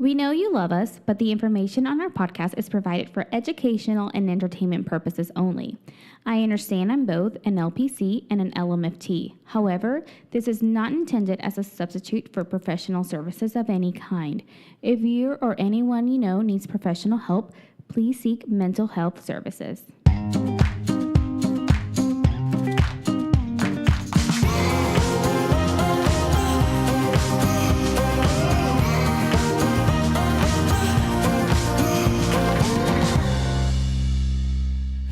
We know you love us, but the information on our podcast is provided for educational and entertainment purposes only. I understand I'm both an LPC and an LMFT. However, this is not intended as a substitute for professional services of any kind. If you or anyone you know needs professional help, please seek mental health services.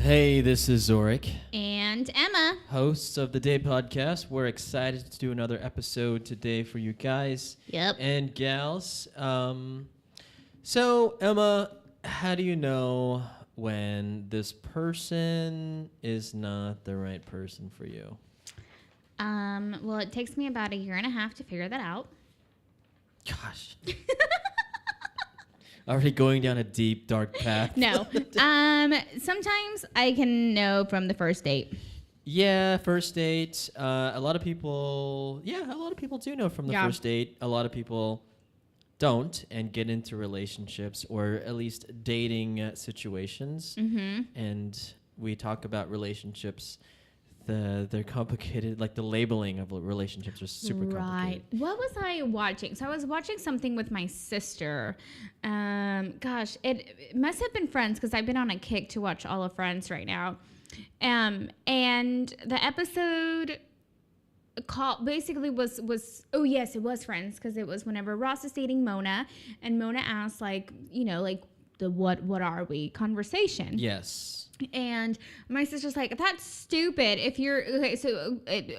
Hey, this is Zorric. And Emma. Hosts of the Day Podcast. We're excited to do another episode today for you guys and gals. So, Emma, how do you know when this person is not the right person for you? Well, it takes me about 1.5 years to figure that out. Gosh. Already going down a deep, dark path. No. Sometimes I can know from the first date. Yeah, first date. A lot of people do know from the first date. A lot of people don't and get into relationships or at least dating situations. Mm-hmm. And we talk about relationships. They're complicated, like the labeling of relationships are super complicated. What was I watching? So I was watching something with my sister. It must have been Friends because I've been on a kick to watch all of Friends right now. And the episode basically was oh yes, it was Friends because it was whenever Ross is dating Mona and Mona asks the what are we conversation. Yes. And my sister's like, that's stupid. If you're okay, so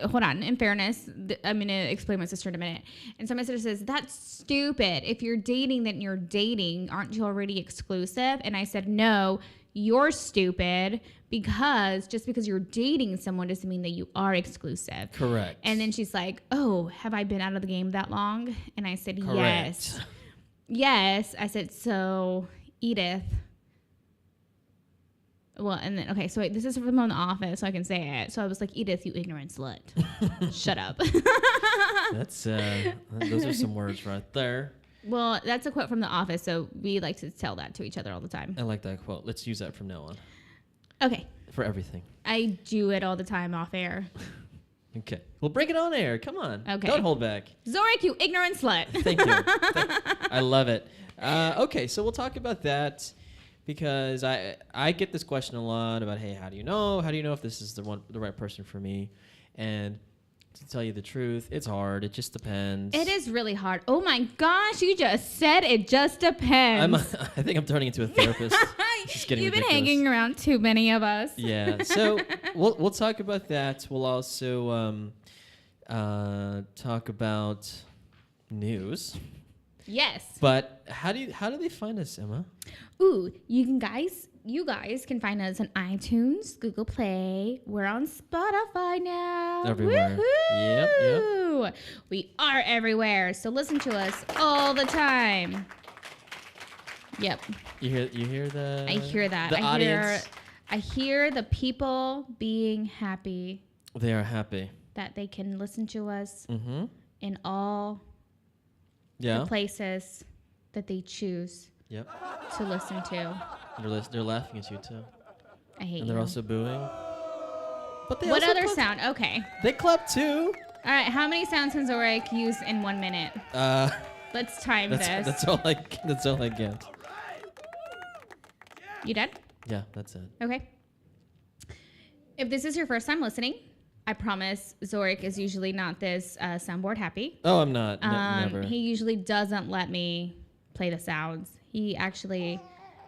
hold on. In fairness, I'm gonna explain my sister in a minute. And so my sister says, that's stupid. If you're dating, then you're dating. Aren't you already exclusive? And I said, no, you're stupid because just because you're dating someone doesn't mean that you are exclusive. Correct. And then she's like, oh, have I been out of the game that long? And I said, yes. Yes. I said, so Edith. Well, and then, okay, so this is from The Office, so I can say it. So I was like, Edith, you ignorant slut. Shut up. Those are some words right there. Well, that's a quote from The Office, so we like to tell that to each other all the time. I like that quote. Let's use that from now on. Okay. For everything. I do it all the time off air. Okay. Well, bring it on air. Come on. Okay. Don't hold back. Zorric, you ignorant slut. Thank you. I love it. Okay, so we'll talk about that. Because I get this question a lot about, hey, how do you know if this is the right person for me? And to tell you the truth, it's hard. It just depends. It is really hard. Oh my gosh, you just said it just depends. I think I'm turning into a therapist. Just getting You've been ridiculous. hanging around too many of us. Yeah. So we'll talk about that. We'll also talk about news. Yes. But how do they find us, Emma? Ooh, you guys can find us on iTunes, Google Play. We're on Spotify now. Everywhere. Woohoo! Yep. We are everywhere. So listen to us all the time. Yep. You hear the I hear that. The audience. I hear the people being happy. They are happy that they can listen to us in all the places that they choose to listen to. They're laughing at you too. I hate you. And they're also booing. But they what also other sound? Okay. They clap too. All right. How many sounds can Zorric use in 1 minute? Let's time this. That's all I get. You done? Yeah, that's it. Okay. If this is your first time listening, I promise Zorric is usually not this soundboard happy. Oh, I'm not. Never. He usually doesn't let me play the sounds. He actually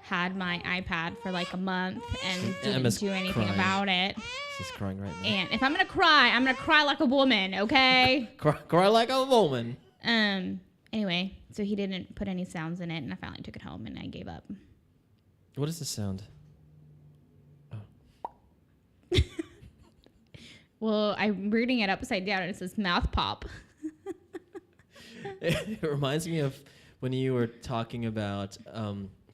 had my iPad for like a month and didn't do anything about it. She's crying right now. And if I'm going to cry like a woman, okay? Cry like a woman. Anyway, so he didn't put any sounds in it, and I finally took it home, and I gave up. What is the sound? Oh. Well, I'm reading it upside down, and it says mouth pop. It reminds me of when you were talking about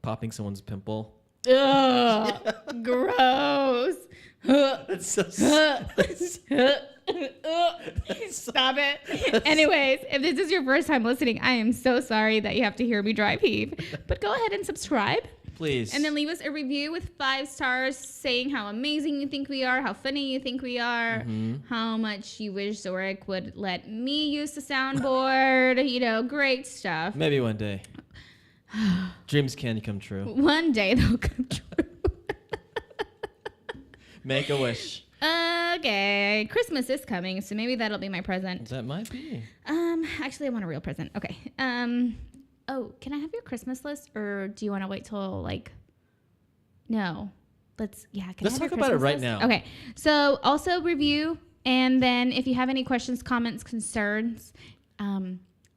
popping someone's pimple. Ugh, gross. That's so Stop it. Anyways, if this is your first time listening, I am so sorry that you have to hear me dry heave. But go ahead and subscribe. Please. And then leave us a review with 5 stars saying how amazing you think we are, how funny you think we are, how much you wish Zorric would let me use the soundboard. You know, great stuff. Maybe one day. Dreams can come true. One day they'll come true. Make a wish. Okay, Christmas is coming, so maybe that'll be my present. That might be. Actually, I want a real present. Okay. Oh, can I have your Christmas list, or do you want to wait till No. Let's talk about it right now. Okay. So also review, and then if you have any questions, comments, concerns,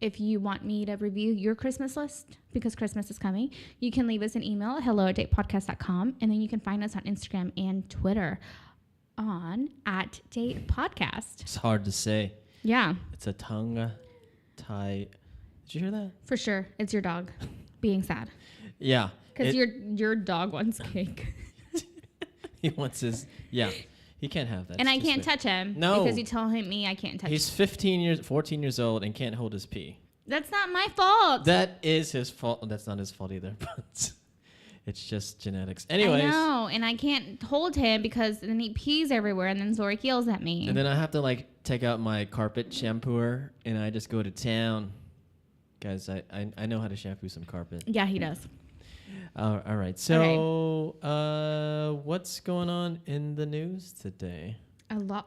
if you want me to review your Christmas list, because Christmas is coming, you can leave us an email at hello@datepodcast.com, and then you can find us on Instagram and Twitter on @datepodcast. It's hard to say. Yeah. It's a tongue tie. Did you hear that? For sure. It's your dog being sad. Yeah. Because your dog wants cake. He wants his, he can't have that. And I can't touch him. No. Because you tell me I can't touch him. He's 14 years old and can't hold his pee. That's not my fault. That is his fault. That's not his fault either, but it's just genetics. Anyways. I know, and I can't hold him because then he pees everywhere, and then Zorric yells at me. And then I have to take out my carpet shampooer, and I just go to town. Guys, I know how to shampoo some carpet. Yeah, he does. All right. So, what's going on in the news today?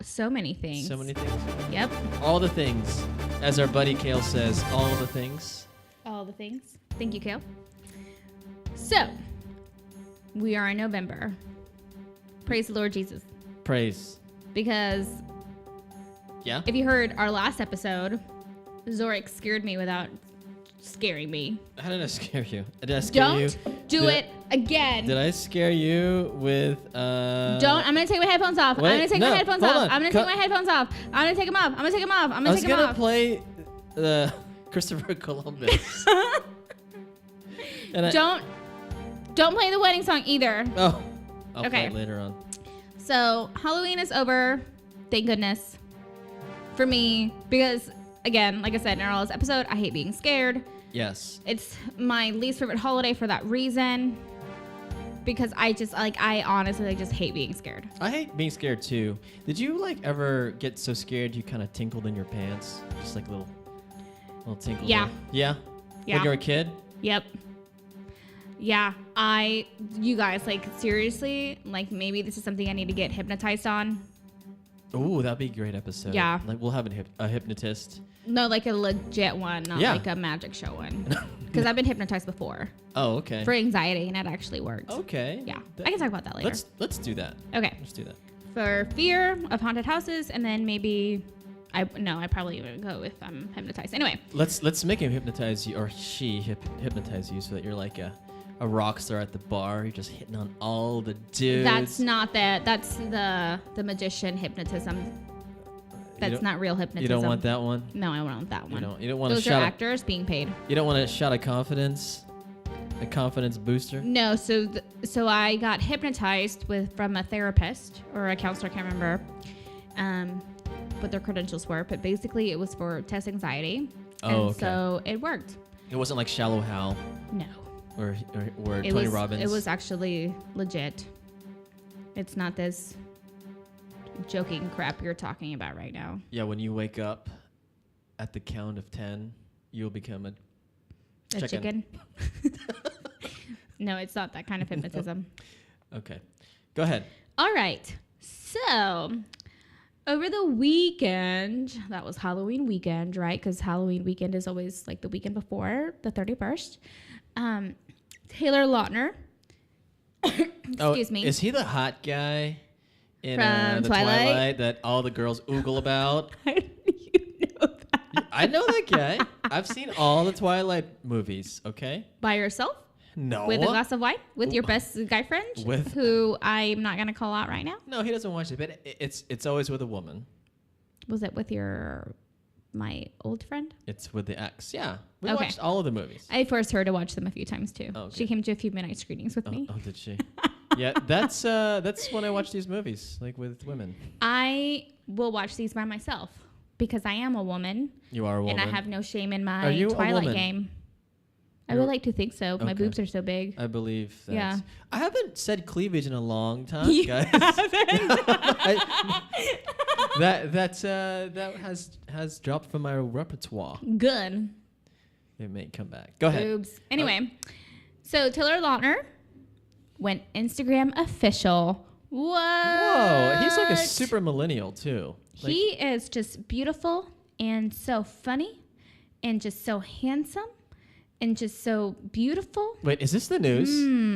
So many things. So many things. Yep. All the things. As our buddy Kale says, all the things. All the things. Thank you, Kale. So, we are in November. Praise the Lord Jesus. Praise. Because if you heard our last episode, Zorric scared me without scaring me. How did I scare you? Did I scare you? Don't do it again. Did I scare you with Don't. I'm going to take my headphones off. Wait, I'm going to take my headphones hold off. on. I'm going to take my headphones off. I'm going to take them off. I'm going to take them off. I'm going to take them off. I was going to play the Christopher Columbus. And Don't play the wedding song either. Oh. I'll play it later on. So, Halloween is over. Thank goodness. For me, because again, like I said in our last episode, I hate being scared. Yes. It's my least favorite holiday for that reason. Because I honestly just hate being scared. I hate being scared too. Did you ever get so scared you kind of tinkled in your pants? Just like a little tinkle. Yeah. Yeah? When you were a kid? Yep. Yeah. You guys, seriously, maybe this is something I need to get hypnotized on. Ooh, that'd be a great episode. Yeah. We'll have a hypnotist. No, a legit one, not a magic show one. Because I've been hypnotized before. Oh, okay. For anxiety, and it actually worked. Okay. Yeah. I can talk about that later. Let's do that. Okay. Let's do that. For fear of haunted houses, and then maybe I probably wouldn't go if I'm hypnotized. Anyway. Let's make him hypnotize you, or she hypnotize you, so that you're like a rock star at the bar. You're just hitting on all the dudes. That's not that. That's the magician hypnotism. That's not real hypnotism. You don't want that one? No, I want that one. You don't want Those are actors being paid. You don't want a shot of confidence? A confidence booster? No, so I got hypnotized from a therapist or a counselor, I can't remember what their credentials were, but basically it was for test anxiety. Oh, okay. So it worked. It wasn't like Shallow Hal? No. Or Tony Robbins? It was actually legit. It's not this joking crap you're talking about right now. Yeah, when you wake up at the count of 10, you'll become a chicken. No, it's not that kind of hypnotism. No. Okay. Go ahead. All right. So, over the weekend, that was Halloween weekend, right? Because Halloween weekend is always the weekend before the 31st. Taylor Lautner. Excuse me. Is he the hot guy in from the Twilight that all the girls oogle about? How do you know that? I know that guy. I've seen all the Twilight movies, okay? By yourself? No. With a glass of wine? With your best guy friend? Who I'm not going to call out right now? No, he doesn't watch it, but it's always with a woman. Was it with my old friend? It's with the ex. Yeah. We watched all of the movies. I forced her to watch them a few times too. Oh, okay. She came to a few midnight screenings with me. Oh, did she? Yeah, that's when I watch these movies, with women. I will watch these by myself because I am a woman. You are a woman. And I have no shame in my Are you Twilight game. I would like to think so. Okay. My boobs are so big. I believe that. Yeah. I haven't said cleavage in a long time, You guys. that has dropped from my repertoire. Good. It may come back. Go ahead. Boobs. Anyway, so Taylor Lautner went Instagram official. What? Whoa, he's like a super millennial too. Like, he is just beautiful and so funny and just so handsome and just so beautiful. Wait, is this the news?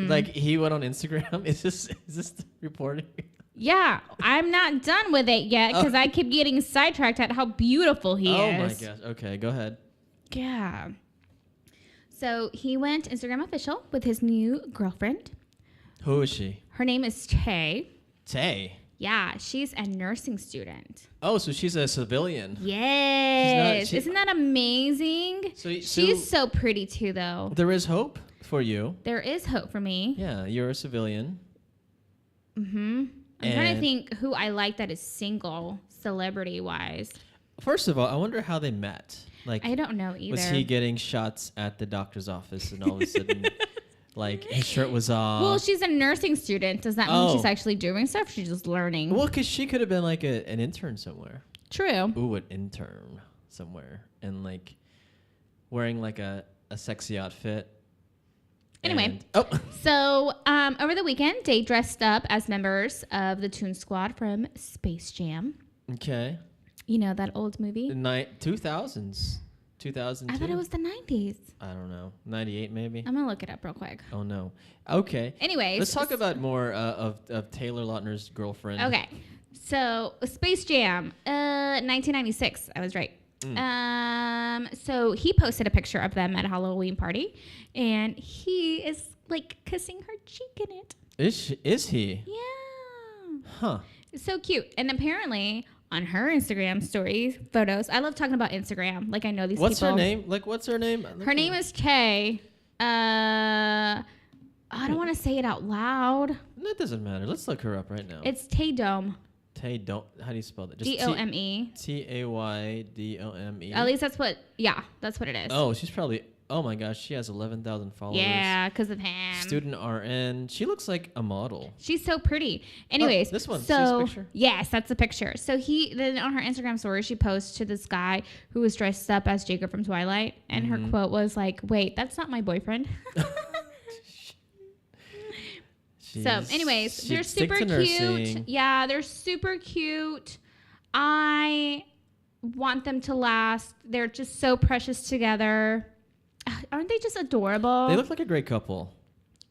Like he went on Instagram? Is this the reporting? Yeah, I'm not done with it yet because I keep getting sidetracked at how beautiful he is. Oh my gosh. Okay, go ahead. Yeah. So he went Instagram official with his new girlfriend. Who is she? Her name is Tay. Tay? Yeah, she's a nursing student. Oh, so she's a civilian. Yes. Isn't that amazing? She's so pretty too, though. There is hope for you. There is hope for me. Yeah, you're a civilian. Mm-hmm. I'm trying to think who I like that is single, celebrity-wise. First of all, I wonder how they met. Like, I don't know either. Was he getting shots at the doctor's office and all of a sudden, like, his shirt was off? Well, she's a nursing student. Does that mean she's actually doing stuff? She's just learning. Well, because she could have been, like, an intern somewhere. True. Ooh, an intern somewhere. And, like, wearing, like, a sexy outfit. Anyway, so over the weekend, they dressed up as members of the Toon Squad from Space Jam. Okay. You know that old movie? 2000s. 2002? I thought it was the 90s. I don't know. 98 maybe? I'm going to look it up real quick. Oh, no. Okay. Anyways. Let's talk about more of Taylor Lautner's girlfriend. Okay. So, Space Jam, 1996. I was right. So, he posted a picture of them at a Halloween party, and he is, like, kissing her cheek in it. Is he? Yeah. Huh. It's so cute. And apparently... on her Instagram stories, photos. I love talking about Instagram. Like, I know these people. What's her name? Like, what's her name? Her name is Tay. I don't want to say it out loud. That doesn't matter. Let's look her up right now. It's Taydome. Taydome. How do you spell that? Just Dome. Taydome. At least that's what it is. Oh, she's probably... Oh, my gosh. She has 11,000 followers. Yeah, because of him. Student RN. She looks like a model. She's so pretty. Anyways. This one. So, see this picture? Yes, that's the picture. So then on her Instagram story, she posts to this guy who was dressed up as Jacob from Twilight. And her quote was like, wait, that's not my boyfriend. So anyways, they're super cute. Yeah, they're super cute. I want them to last. They're just so precious together. Aren't they just adorable? They look like a great couple.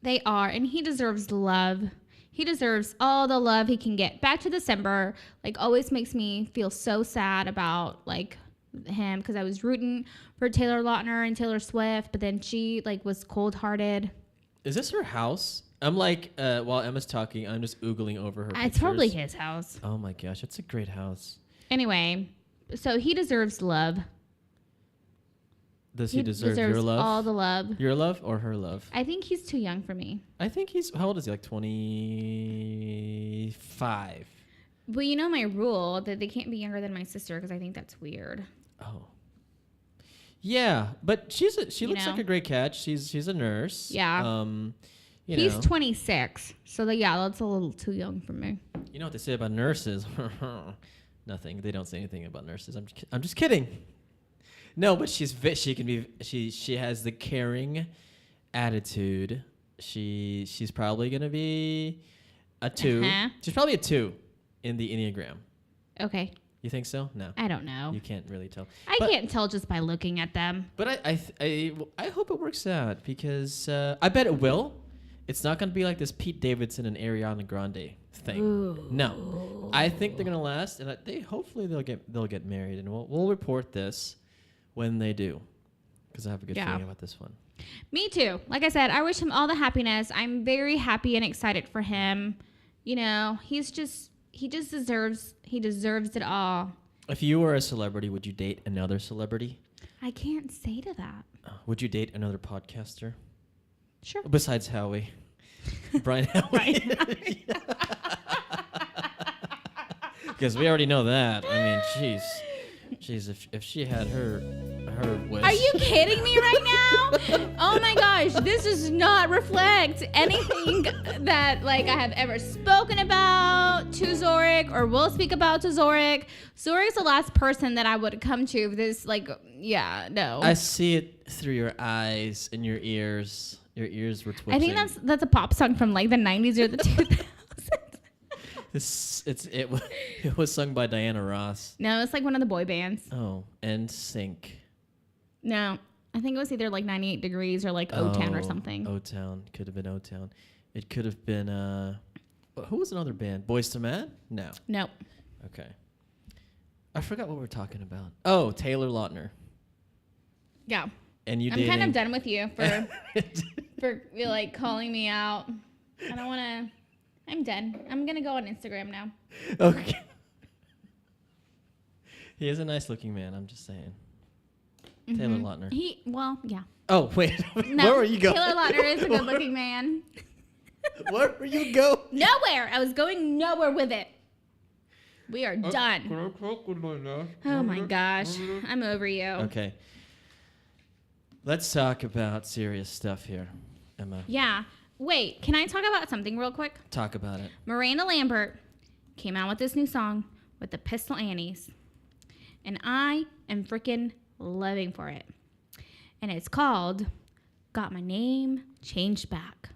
They are, and he deserves love. He deserves all the love he can get. Back to December, like, always makes me feel so sad about, like, him, because I was rooting for Taylor Lautner and Taylor Swift, but then she, like, was cold-hearted. Is this her house? I'm like, while Emma's talking, I'm just oogling over her pictures. It's probably his house. Oh, my gosh. It's a great house. Anyway, so he deserves love. Does he deserve your love? All the love. Your love or her love? I think he's too young for me. I think how old is he? Like 25. Well, you know my rule that they can't be younger than my sister because I think that's weird. Oh. Yeah, but she looks like a great catch. She's a nurse. Yeah. He's 26, so that's a little too young for me. You know what they say about nurses? Nothing. They don't say anything about nurses. I'm just kidding. No, but she has the caring attitude. She's probably gonna be a 2. She's probably a 2 in the Enneagram. Okay. You think so? No. I don't know. You can't really tell. I can't tell just by looking at them. But I hope it works out because I bet it will. It's not gonna be like this Pete Davidson and Ariana Grande thing. Ooh. No. I think they're gonna last, and hopefully they'll get married, and we'll report this when they do, because I have a good feeling about this one. Me too. Like I said, I wish him all the happiness. I'm very happy and excited for him. You know, he just deserves it all. If you were a celebrity, would you date another celebrity? I can't say to that. Would you date another podcaster? Sure. Besides Howie. Brian Howie. Because we already know that. I mean, jeez, if she had her wish. Are you kidding me right now? Oh my gosh, this does not reflect anything that like I have ever spoken about to Zorric or will speak about to Zorric. Zorric's the last person that I would come to. This no. I see it through your eyes and your ears. Your ears were twitching. I think that's a pop song from like the 90s or the 2000s. It was sung by Diana Ross. No, it's like one of the boy bands. Oh, NSYNC. No, I think it was either like 98 Degrees or like O-Town or something. O-Town. Could have been O-Town. It could have been, who was another band? Boyz II Men? No. Nope. Okay. I forgot what we were talking about. Oh, Taylor Lautner. Yeah. And you I'm kind of done with you for like calling me out. I don't want to. I'm done. I'm going to go on Instagram now. Okay. He is a nice looking man, I'm just saying. Mm-hmm. Taylor Lautner. Yeah. Oh, wait. No, where were you going? Taylor Lautner is a good looking man. Where were you going? Nowhere. I was going nowhere with it. We are done. Oh my gosh. I'm over you. Okay. Let's talk about serious stuff here, Emma. Yeah. Wait, can I talk about something real quick? Talk about it. Miranda Lambert came out with this new song with the Pistol Annies. And I am freaking living for it. And it's called Got My Name Changed Back.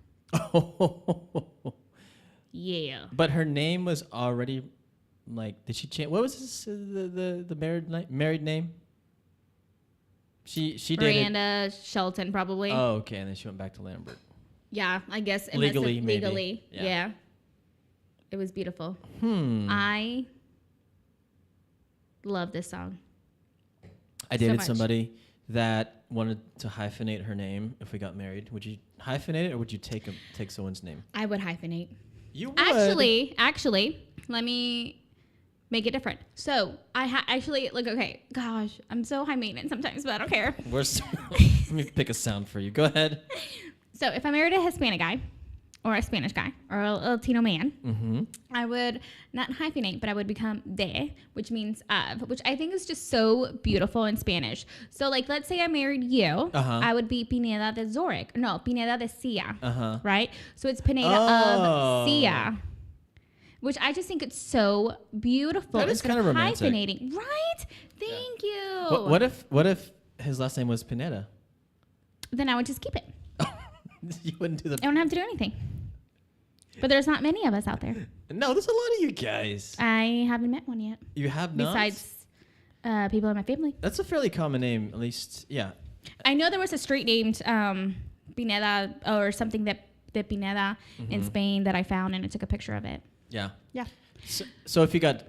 Yeah. But her name was already, like, did she change? What was the married name? She did Miranda Shelton, probably. Oh, okay. And then she went back to Lambert. Yeah, I guess. Legally. Yeah. It was beautiful. I love this song. I dated somebody that wanted to hyphenate her name if we got married. Would you hyphenate it or would you take someone's name? I would hyphenate. You would? Actually, let me make it different. So I actually, like, okay, gosh, I'm so high maintenance sometimes, but I don't care. Let me pick a sound for you. Go ahead. So if I married a Hispanic guy or a Spanish guy or a Latino man, I would not hyphenate, but I would become de, which means of, which I think is just so beautiful in Spanish. So like, let's say I married you, I would be Pineda de Zorric. No, Pineda de Sia, right? So it's Pineda of Sia, which I just think it's so beautiful. That is kind of romantic. Hyphenating, right? Thank you. What if his last name was Pineda? Then I would just keep it. You wouldn't do the. I don't have to do anything. But there's not many of us out there. No, there's a lot of you guys. I haven't met one yet. You have not? Besides people in my family. That's a fairly common name, at least, yeah. I know there was a street named Pineda or something that Pineda in Spain that I found, and I took a picture of it. Yeah. Yeah. So if you got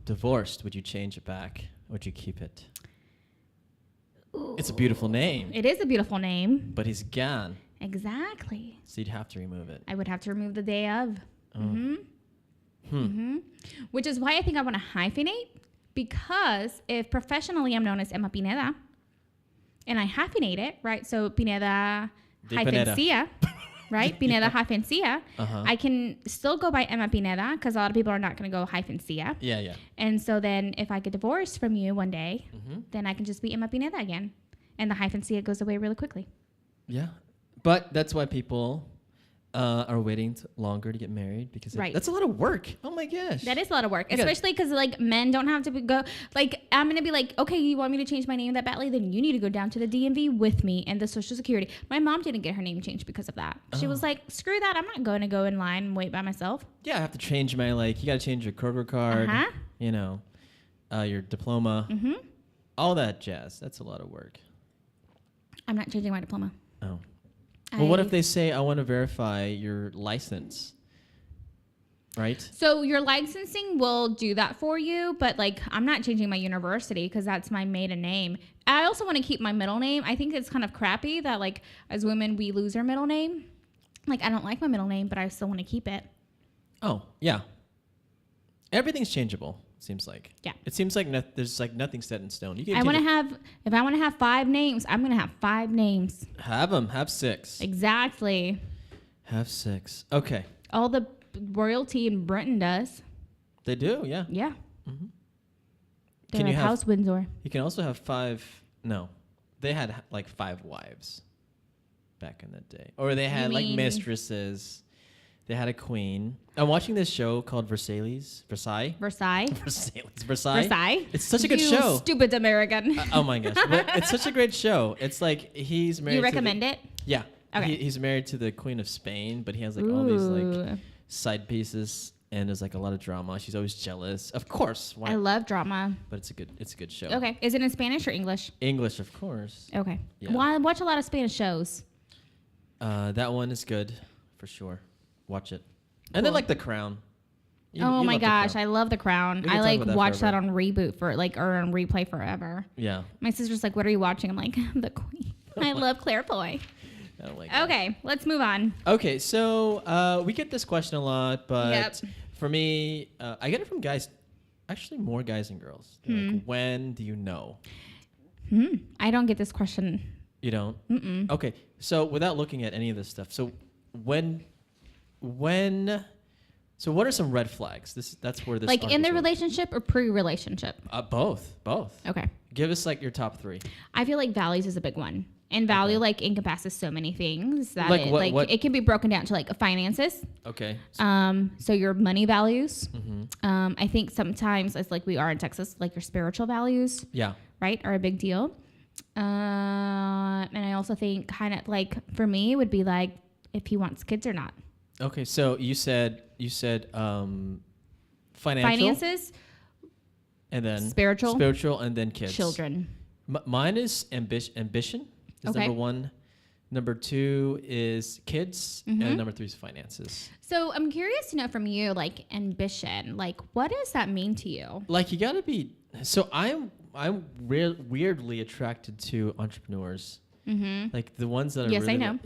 divorced, would you change it back? Would you keep it? Ooh. It's a beautiful name. It is a beautiful name. But he's gone. Exactly. So you'd have to remove it. I would have to remove the day of. Which is why I think I want to hyphenate, because if professionally I'm known as Emma Pineda and I hyphenate it, right? So Pineda hyphen Sia, right? Pineda hyphen Sia. I can still go by Emma Pineda because a lot of people are not going to go hyphen Sia. Yeah. And so then if I get divorced from you one day, then I can just be Emma Pineda again. And the hyphen Sia goes away really quickly. Yeah. But that's why people are waiting longer to get married, because that's a lot of work. Oh my gosh. That is a lot of work, especially because like men don't have to go. Like I'm gonna be like, okay, you want me to change my name that badly? Then you need to go down to the DMV with me and the Social Security. My mom didn't get her name changed because of that. She was like, screw that. I'm not going to go in line and wait by myself. Yeah, I have to change my you got to change your Kroger card. You know, your diploma. All that jazz. That's a lot of work. I'm not changing my diploma. Oh. Well, what if they say, I want to verify your license, right? So your licensing will do that for you, but like I'm not changing my university because that's my maiden name. I also want to keep my middle name. I think it's kind of crappy that like as women we lose our middle name. Like I don't like my middle name, but I still want to keep it. Oh, yeah. Everything's changeable. Seems like. Yeah. It seems like there's like nothing set in stone. If I want to have 5 names, I'm going to have 5 names. Have them. Have 6. Exactly. Have 6. Okay. All the royalty in Britain does. They do, yeah. Yeah. Mm-hmm. They're at House Windsor. You can also have 5. No, they had like 5 wives back in the day, or they had like mistresses. They had a queen. I'm watching this show called Versailles. Versailles. It's such a good show. Stupid American. Oh my gosh, but it's such a great show. It's like he's married. You recommend it? Yeah. Okay. He's married to the Queen of Spain, but he has like all these like side pieces, and there's like a lot of drama. She's always jealous. Of course. I love drama. But it's a good show. Okay. Is it in Spanish or English? English, of course. Okay. Yeah. Well, I watch a lot of Spanish shows. That one is good for sure. Watch it. Cool. And then like The Crown. You my gosh, I love The Crown. I like watch that on reboot or on replay forever. Yeah. My sister's like, "What are you watching?" I'm like, The Queen. I love Claire Foy. Okay, let's move on. Okay, so we get this question a lot, but for me, I get it from guys. Actually, more guys than girls. Like, when do you know? I don't get this question. You don't? Mm-mm. Okay, so without looking at any of this stuff, so so what are some red flags? That's where this like in the relationship or pre-relationship? Both. Okay. Give us like your top 3. I feel like values is a big one, and value like encompasses so many things that what? It can be broken down to like finances. Okay. So your money values. Mm-hmm. I think sometimes, as like we are in Texas, like your spiritual values. Yeah. Right, are a big deal. And I also think kind of like for me would be like if he wants kids or not. Okay, so you said financial, finances, and then spiritual, and then kids, children. Mine is ambition is number 1. Number 2 is kids, and number 3 is finances. So I'm curious to know from you, like ambition, like what does that mean to you? Like you gotta be. So I'm weirdly attracted to entrepreneurs. Like the ones that are yes, really, I know.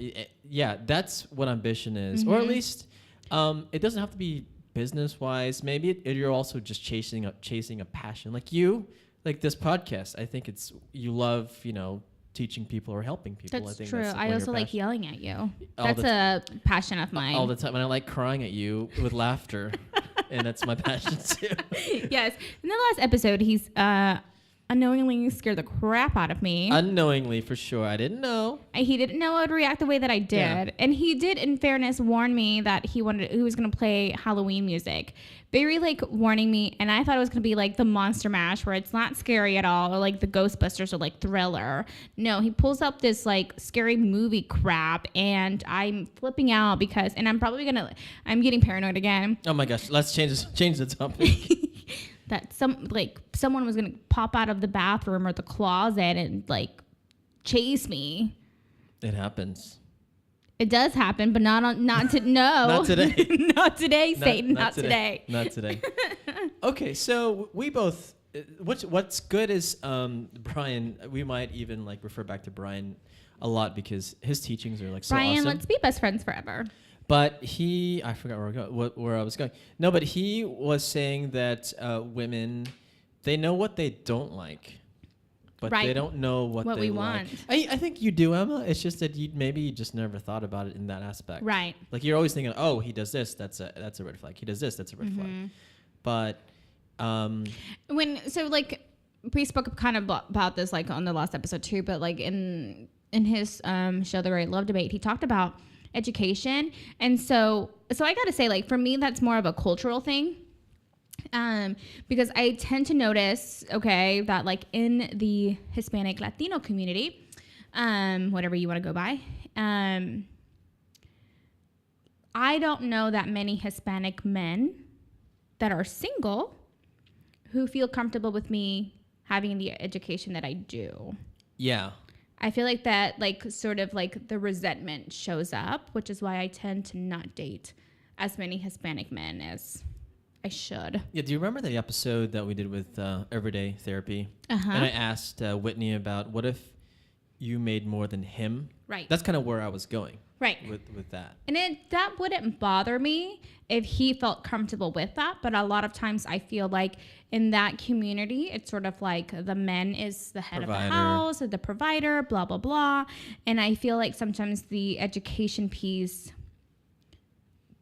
Yeah, that's what ambition is, or at least it doesn't have to be business wise. Maybe you're also just chasing a passion, like you, like this podcast. I think you love teaching people or helping people. That's I think true. that's I also like yelling at you. That's a passion of mine. All the time, and I like crying at you with laughter, and that's my passion too. Yes. In the last episode, he's unknowingly scared the crap out of me. Unknowingly, for sure. I didn't know. He didn't know I would react the way that I did. Yeah. And he did, in fairness, warn me that he was going to play Halloween music. Very, warning me. And I thought it was going to be, the Monster Mash, where it's not scary at all, or, the Ghostbusters, or, Thriller. No, he pulls up this, scary movie crap, and I'm flipping out because, and I'm probably going to, I'm getting paranoid again. Oh, my gosh. Let's change the topic. That someone was gonna pop out of the bathroom or the closet and chase me. It happens. It does happen, but not today. Not today, Satan. Not today. Not today. Okay, so we both. What's good is Brian. We might even refer back to Brian a lot because his teachings are so Brian, awesome. let's be best friends forever. But I forgot where I was going. No, but he was saying that women, they know what they don't like, but they don't know what they want. I think you do, Emma. It's just that you just never thought about it in that aspect. Right. You're always thinking, oh, he does this, that's a red flag. He does this, that's a red flag. But we spoke kind of about this on the last episode too, but in his show, The Great Love Debate, he talked about education. And so I gotta say, for me, that's more of a cultural thing, because I tend to notice, that in the Hispanic Latino community, whatever you want to go by, I don't know that many Hispanic men that are single who feel comfortable with me having the education that I do. Yeah. I feel like that, the resentment shows up, which is why I tend to not date as many Hispanic men as I should. Yeah, do you remember the episode that we did with Everyday Therapy? Uh-huh. And I asked Whitney about what if you made more than him? Right. That's kind of where I was going. Right. With that. And that wouldn't bother me if he felt comfortable with that. But a lot of times I feel like in that community, it's sort of the men is the head provider. Of the house, or the provider, blah, blah, blah. And I feel like sometimes the education piece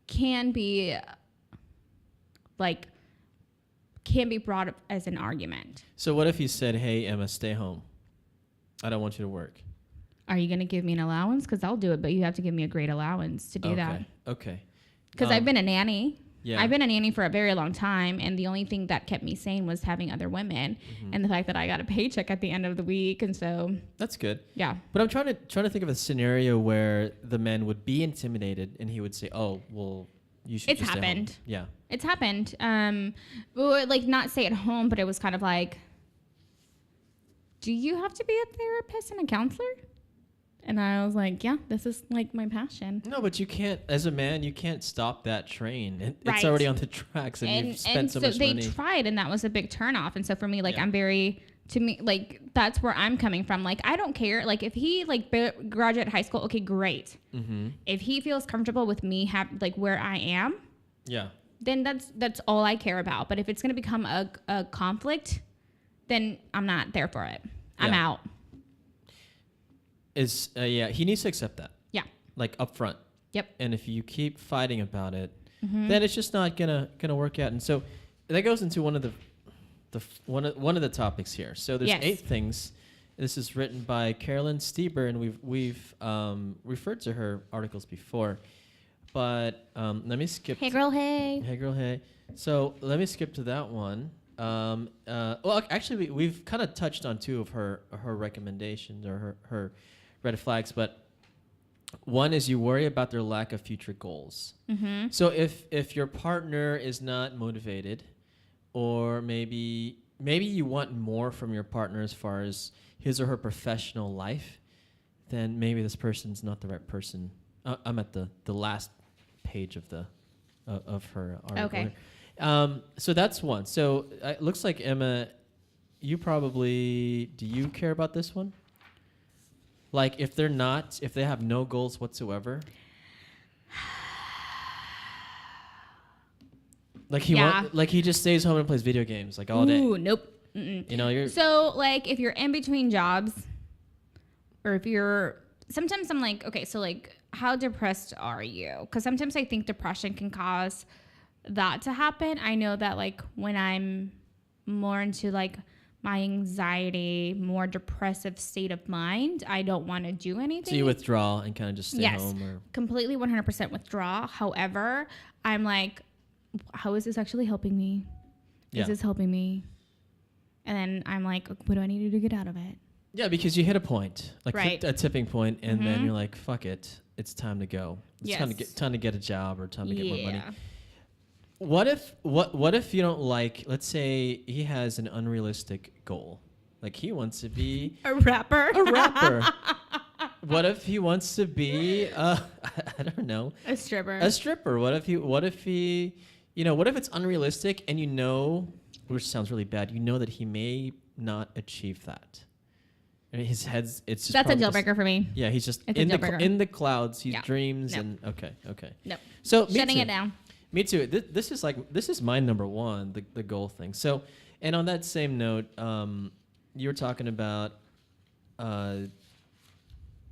can be can be brought up as an argument. So what if he said, hey, Emma, stay home. I don't want you to work. Are you going to give me an allowance? Because I'll do it, but you have to give me a great allowance to do that. Okay. Because I've been a nanny. Yeah. I've been a nanny for a very long time, and the only thing that kept me sane was having other women, and the fact that I got a paycheck at the end of the week, and so that's good. Yeah. But I'm trying to think of a scenario where the man would be intimidated, and he would say, "Oh, well, you should." It's just happened. Stay home. Yeah. It's happened. Well, like not stay at home, but it was kind of like, do you have to be a therapist and a counselor? And I was like, yeah, this is like my passion. No, but you can't, as a man, you can't stop that train. Right. It's already on the tracks, and you've spent so much money. And so they tried, and that was a big turnoff. And so for me, like, Yeah. to me, like, that's where I'm coming from. Like, I don't care. Like, if he, like, graduate high school, okay, great. Mm-hmm. If he feels comfortable with me, like, where I am, Yeah. then that's all I care about. But if it's going to become a conflict, then I'm not there for it. I'm Yeah. out. He needs to accept that. Yeah. Like up front. Yep. And if you keep fighting about it, then it's just not gonna work out. And so that goes into one of the topics here. So there's 8 things. This is written by Carolyn Stieber, and we've referred to her articles before. But let me skip. Hey girl, hey. Hey girl, hey. So let me skip to that one. Well, actually, we've kind of touched on 2 of her recommendations or her red flags, but one is you worry about their lack of future goals. Mm-hmm. So if your partner is not motivated, or maybe you want more from your partner as far as his or her professional life, then maybe this person's not the right person. I'm at the last page of her article. Okay. So that's one. So it looks like Emma, do you care about this one? Like if they have no goals whatsoever. Like he just stays home and plays video games like all day. Ooh, nope. Mm-mm. You know, so like if you're in between jobs, or sometimes I'm like, okay, so like how depressed are you? Because sometimes I think depression can cause that to happen. I know that like when I'm more into like my anxiety, more depressive state of mind, I don't want to do anything. So you withdraw and kind of just stay home? Or Completely 100% withdraw. However, I'm like, how is this actually helping me? Is this helping me? And then I'm like, what do I need to do to get out of it? Yeah, because you hit a point, like right. a tipping point, and then you're like, fuck it, it's time to go. It's time to get a job or time to get more money. What if you don't like, let's say he has an unrealistic goal. Like he wants to be a rapper. What if he wants to be I don't know, a stripper. What if he what if it's unrealistic and which sounds really bad, that he may not achieve that. I mean, his head's it's just that's a deal breaker for me. Yeah, he's just in the clouds. He dreams and okay. Nope. So shutting it down. Me too. This is my number one, the goal thing. So, and on that same note, you were talking about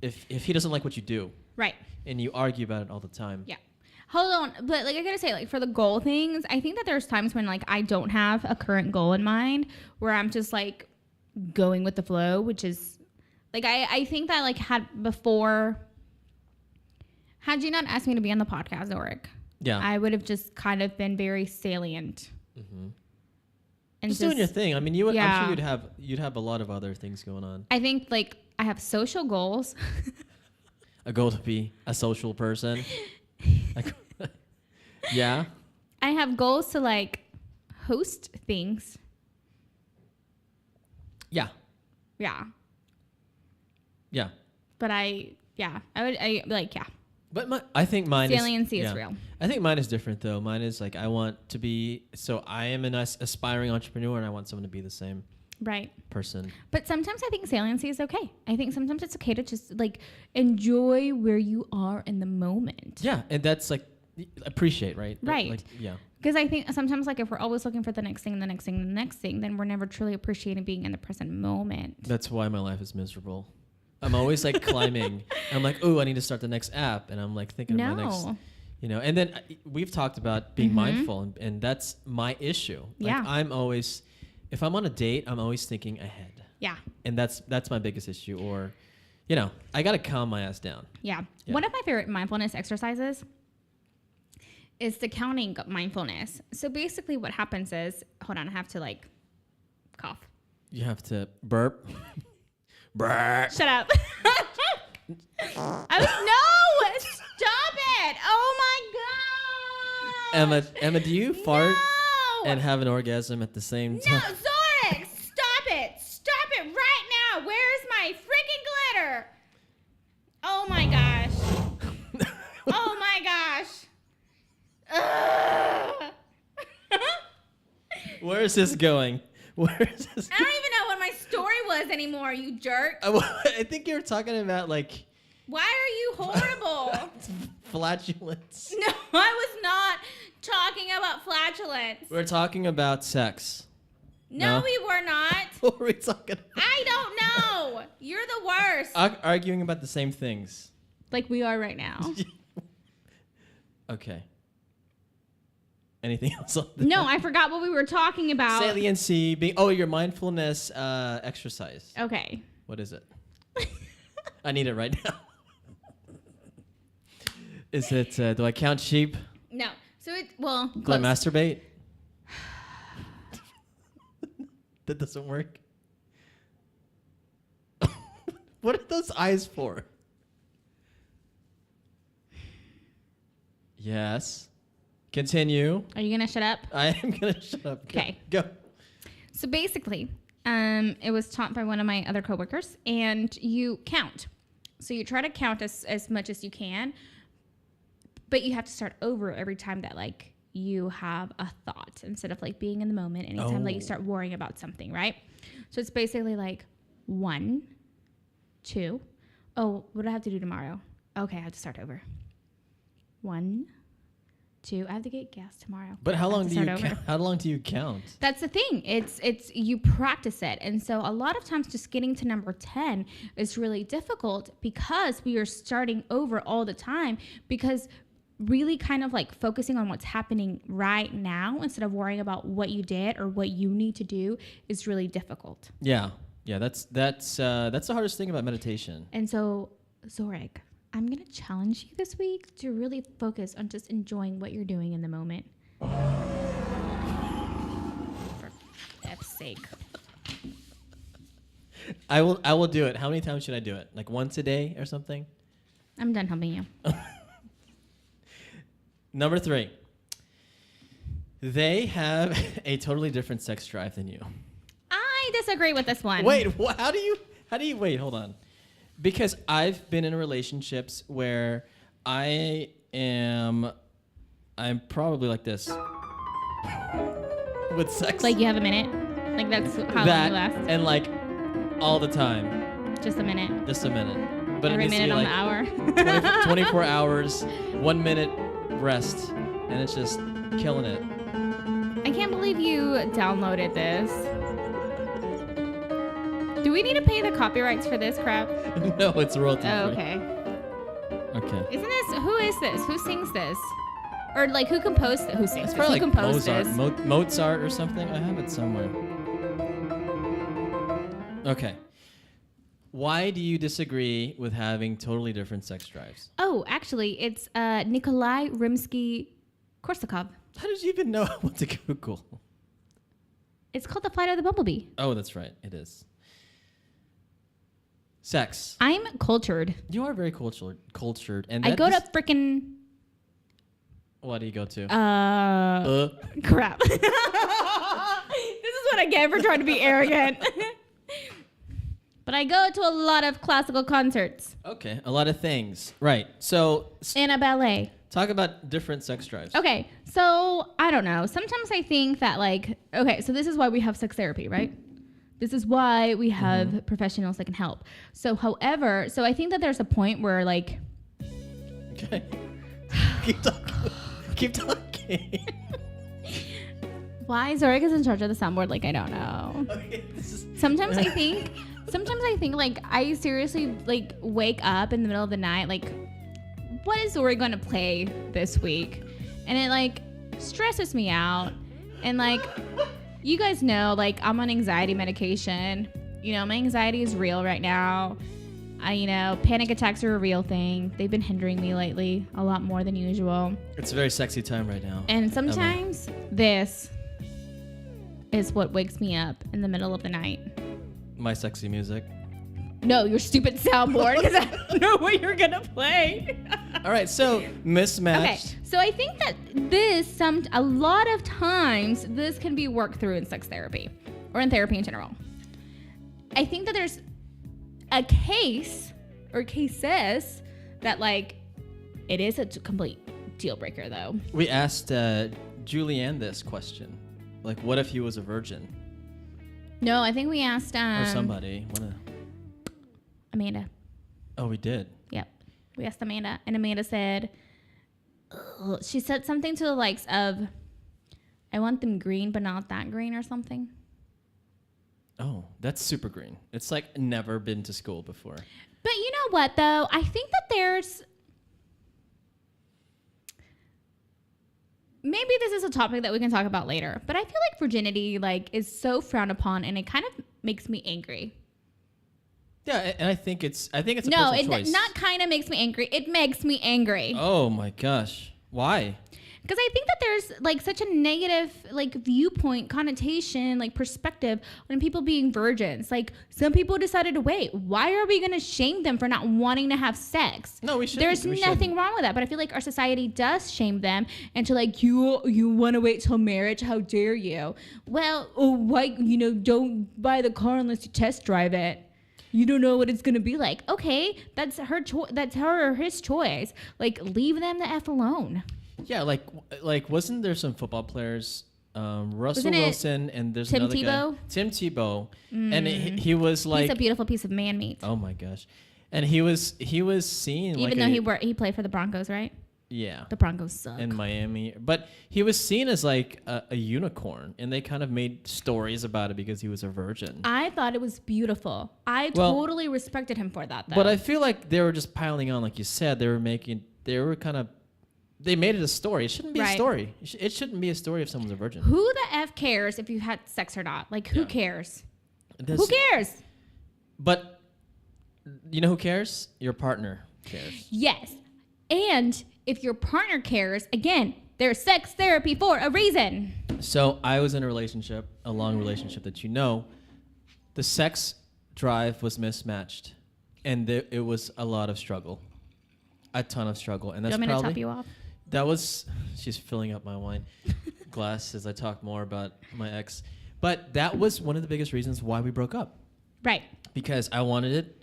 if he doesn't like what you do, right? And you argue about it all the time. Yeah. Hold on, but like I gotta say, like for the goal things, I think that there's times when like I don't have a current goal in mind, where I'm just like going with the flow, which is like I think that like had you not asked me to be on the podcast, Zorric, I would have just kind of been very salient. Mm-hmm. And just doing your thing. I mean, you would. I'm sure you'd have a lot of other things going on. I think like I have social goals. A goal to be a social person. Yeah. I have goals to like host things. Yeah. Yeah. Yeah. But I like, yeah. But I think mine saliency is real. I think mine is different though. Mine is like I want to be, so I am an aspiring entrepreneur and I want someone to be the same person. But sometimes I think saliency is okay. I think sometimes it's okay to just like enjoy where you are in the moment. Yeah, and that's like appreciate, right? Right. Like, yeah. Because I think sometimes like if we're always looking for the next thing, then we're never truly appreciating being in the present moment. That's why my life is miserable. I'm always like climbing. I'm like, oh, I need to start the next app, and I'm like thinking of my next. You know, and then we've talked about being mindful, and that's my issue. Like, I'm always, if I'm on a date, I'm always thinking ahead. Yeah. And that's my biggest issue. Or, you know, I got to calm my ass down. Yeah. One of my favorite mindfulness exercises is the counting mindfulness. So basically what happens is, hold on, I have to like cough. You have to burp. Burp. Shut up. No, stop it. Oh my God. Emma, do you fart and have an orgasm at the same time? No, Zorric, stop it. Stop it right now. Where's my freaking glitter? Oh my gosh. Oh my gosh. Where is this going? Where is this? I don't even know what my story was anymore, you jerk. I think you were talking about like. Why are you horrible? Flatulence. No, I was not talking about flatulence. We're talking about sex. No, we were not. What were we talking about? I don't know. You're the worst. Arguing about the same things. Like we are right now. Okay. Anything else on that? No, I forgot what we were talking about. Saliency, your mindfulness exercise. Okay. What is it? I need it right now. Is it, do I count sheep? No. So do I masturbate? That doesn't work. What are those eyes for? Yes. Continue. Are you going to shut up? I am going to shut up. Okay. Go. So basically, it was taught by one of my other coworkers, and you count. So you try to count as much as you can, but you have to start over every time that like you have a thought instead of like being in the moment anytime that you start worrying about something, right? So it's basically like 1, 2. Oh, what do I have to do tomorrow? Okay, I have to start over. 1, 2. I have to get gas tomorrow. But how long do you count? That's the thing. It's you practice it. And so a lot of times just getting to number 10 is really difficult because we are starting over all the time, because really kind of like focusing on what's happening right now instead of worrying about what you did or what you need to do is really difficult. Yeah. Yeah, that's the hardest thing about meditation. And so, Zorric, I'm going to challenge you this week to really focus on just enjoying what you're doing in the moment. For F's sake. I will do it. How many times should I do it? Like once a day or something? I'm done helping you. Number 3. They have a totally different sex drive than you. I disagree with this one. Wait, how do you wait, hold on. Because I've been in relationships where I'm probably like this with sex. Like you have a minute? Like that's how long you last? And like all the time. Just a minute. Just a minute. But every minute on like the hour. 24 hours, 1 minute rest, and it's just killing it. I can't believe you downloaded this. Do we need to pay the copyrights for this crap? No, it's royalty. Oh, okay. Okay. Who is this? Who sings this? Or like who composed it? Who sings this? Who like composed Mozart. this? Mozart or something? I have it somewhere. Okay. Why do you disagree with having totally different sex drives? Oh, actually, it's Nikolai Rimsky-Korsakov. How did you even know what to Google? It's called The Flight of the Bumblebee. Oh, that's right. It is. Sex. I'm cultured. You are very cultured. And I go to frickin'... What do you go to? Crap. This is what I get for trying to be arrogant. But I go to a lot of classical concerts. Okay, a lot of things. Right. So... And a ballet. Talk about different sex drives. Okay, so I don't know. Sometimes I think that like... Okay, so this is why we have sex therapy, right? This is why we have professionals that can help. So however... So I think that there's a point where like... Okay. Keep talking. Keep talking. Why Zorric is in charge of the soundboard? Like, I don't know. Okay, Sometimes I think like I seriously like wake up in the middle of the night like what is Zorric going to play this week? And it like stresses me out. And like, you guys know, like I'm on anxiety medication. You know, my anxiety is real right now. Panic attacks are a real thing. They've been hindering me lately a lot more than usual. It's a very sexy time right now. And sometimes this is what wakes me up in the middle of the night. My sexy music. No, your stupid soundboard, because I don't know what you're going to play. All right, so mismatched. Okay, so I think that a lot of times, this can be worked through in sex therapy or in therapy in general. I think that there's a case or cases that, like, it is a complete deal breaker, though. We asked Julianne this question. Like, what if he was a virgin? No, I think we asked... or somebody. Amanda. Oh, we did? Yep. We asked Amanda, and Amanda said... she said something to the likes of, I want them green, but not that green or something. Oh, that's super green. It's like never been to school before. But you know what, though? I think that there's... Maybe this is a topic that we can talk about later, but I feel like virginity is so frowned upon, and it kind of makes me angry. Yeah, and I think it's a personal choice. No, it not kind of makes me angry. It makes me angry. Oh my gosh. Why? Because I think that there's such a negative viewpoint, connotation, perspective on people being virgins. Some people decided to wait. Why are we going to shame them for not wanting to have sex? No, we shouldn't. There's nothing wrong with that. But I feel like our society does shame them into you want to wait till marriage? How dare you? Well, why, don't buy the car unless you test drive it. You don't know what it's gonna be like. Okay, that's her choice. That's her or his choice. Leave them the F alone. Yeah, wasn't there some football players, Russell Wilson, and there's Tim another Tebow? guy, Tim Tebow, and he was like, he's a beautiful piece of man meat. Oh my gosh, and he was seen even though he played for the Broncos, right? Yeah, the Broncos suck in Miami, but he was seen as a unicorn, and they kind of made stories about it because he was a virgin. I thought it was beautiful. I totally respected him for that, though. But I feel like they were just piling on, like you said. They made it a story. It shouldn't be a story. It shouldn't be a story if someone's a virgin. Who the F cares if you had sex or not? Who cares? Who cares? But you know who cares? Your partner cares. Yes. And if your partner cares, again, there's sex therapy for a reason. So I was in a long relationship that the sex drive was mismatched, and it was a lot of struggle, a ton of struggle. And that's you want me to top you off? That was, she's filling up my wine glass as I talk more about my ex. But that was one of the biggest reasons why we broke up. Right. Because I wanted it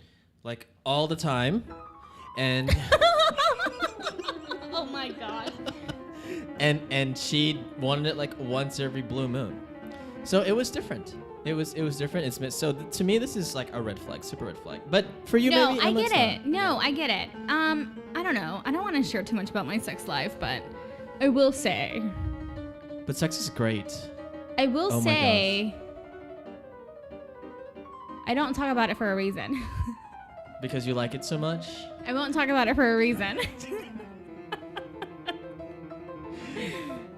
all the time, and... Oh my God. And she wanted it once every blue moon. So it was different. It was different. To me, this is a red flag, super red flag. But for you, maybe I get it. No, I get it. I don't know. I don't want to share too much about my sex life, but I will say. But sex is great. I will say. I don't talk about it for a reason. Because you like it so much? I won't talk about it for a reason.